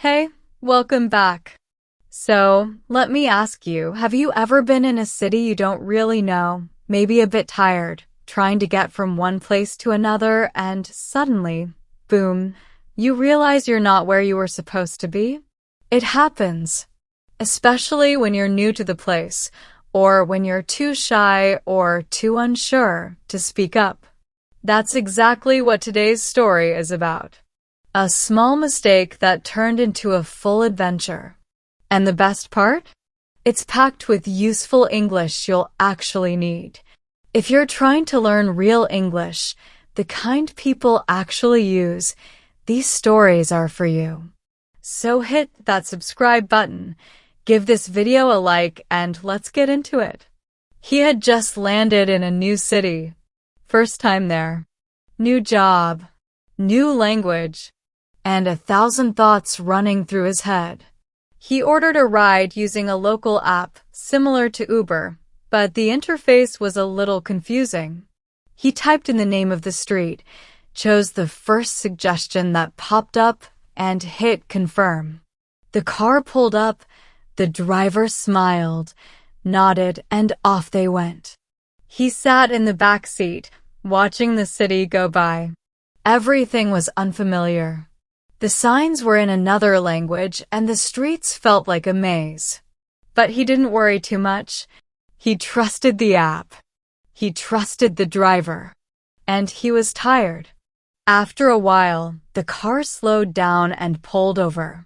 Hey, welcome back. So, let me ask you, have you ever been in a city you don't really know, maybe a bit tired, trying to get from one place to another, and suddenly, boom, you realize you're not where you were supposed to be? It happens, especially when you're new to the place, or when you're too shy or too unsure to speak up. That's exactly what today's story is about. A small mistake that turned into a full adventure. And the best part? It's packed with useful English you'll actually need. If you're trying to learn real English, the kind people actually use, these stories are for you. So hit that subscribe button, give this video a like, and let's get into it. He had just landed in a new city. First time there. New job. New language. And 1,000 thoughts running through his head. He ordered a ride using a local app similar to Uber, but the interface was a little confusing. He typed in the name of the street, chose the first suggestion that popped up, and hit confirm. The car pulled up, the driver smiled, nodded, and off they went. He sat in the back seat, watching the city go by. Everything was unfamiliar. The signs were in another language, and the streets felt like a maze. But he didn't worry too much. He trusted the app. He trusted the driver. And he was tired. After a while, the car slowed down and pulled over.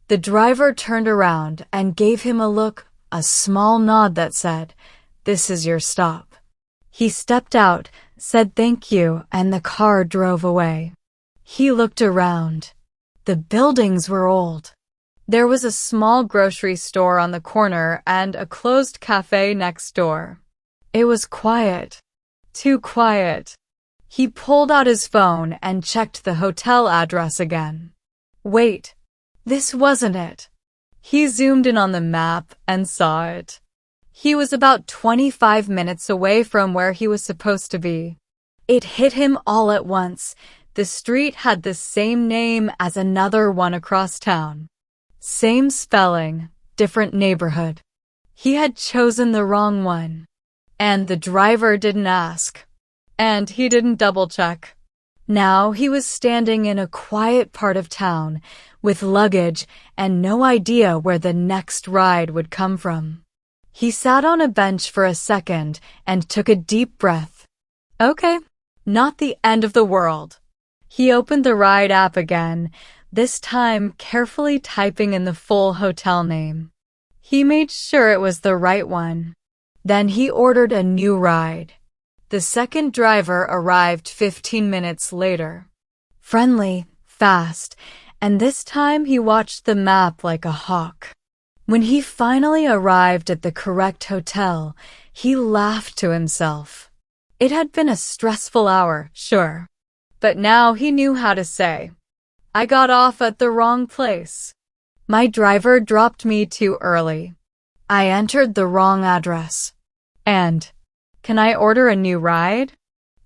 The driver turned around and gave him a look, a small nod that said, "This is your stop." He stepped out, said thank you, and the car drove away. He looked around. The buildings were old. There was a small grocery store on the corner and a closed cafe next door. It was quiet. Too quiet. He pulled out his phone and checked the hotel address again. Wait, this wasn't it. He zoomed in on the map and saw it. He was about 25 minutes away from where he was supposed to be. It hit him all at once. The street had the same name as another one across town. Same spelling, different neighborhood. He had chosen the wrong one. And the driver didn't ask. And he didn't double-check. Now he was standing in a quiet part of town with luggage and no idea where the next ride would come from. He sat on a bench for a second and took a deep breath. Okay, not the end of the world. He opened the ride app again, this time carefully typing in the full hotel name. He made sure it was the right one. Then he ordered a new ride. The second driver arrived 15 minutes later. Friendly, fast, and this time he watched the map like a hawk. When he finally arrived at the correct hotel, he laughed to himself. It had been a stressful hour, sure. But now he knew how to say, "I got off at the wrong place. My driver dropped me too early. I entered the wrong address. And, can I order a new ride?"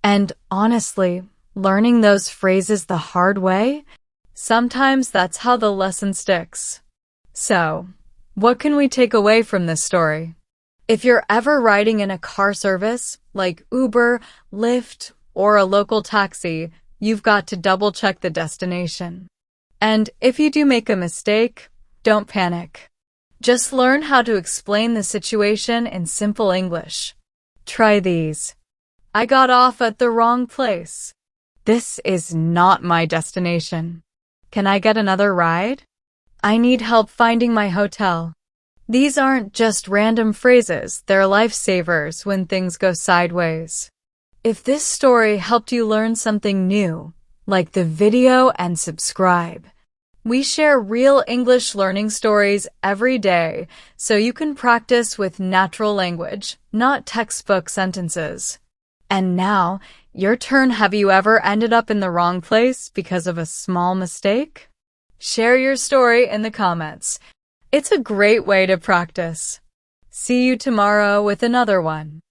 And honestly, learning those phrases the hard way, sometimes that's how the lesson sticks. So, what can we take away from this story? If you're ever riding in a car service, like Uber, Lyft, or a local taxi, you've got to double-check the destination. And if you do make a mistake, don't panic. Just learn how to explain the situation in simple English. Try these. I got off at the wrong place. This is not my destination. Can I get another ride? I need help finding my hotel. These aren't just random phrases, they're lifesavers when things go sideways. If this story helped you learn something new, like the video and subscribe. We share real English learning stories every day, so you can practice with natural language, not textbook sentences. And now, your turn. Have you ever ended up in the wrong place because of a small mistake? Share your story in the comments. It's a great way to practice. See you tomorrow with another one.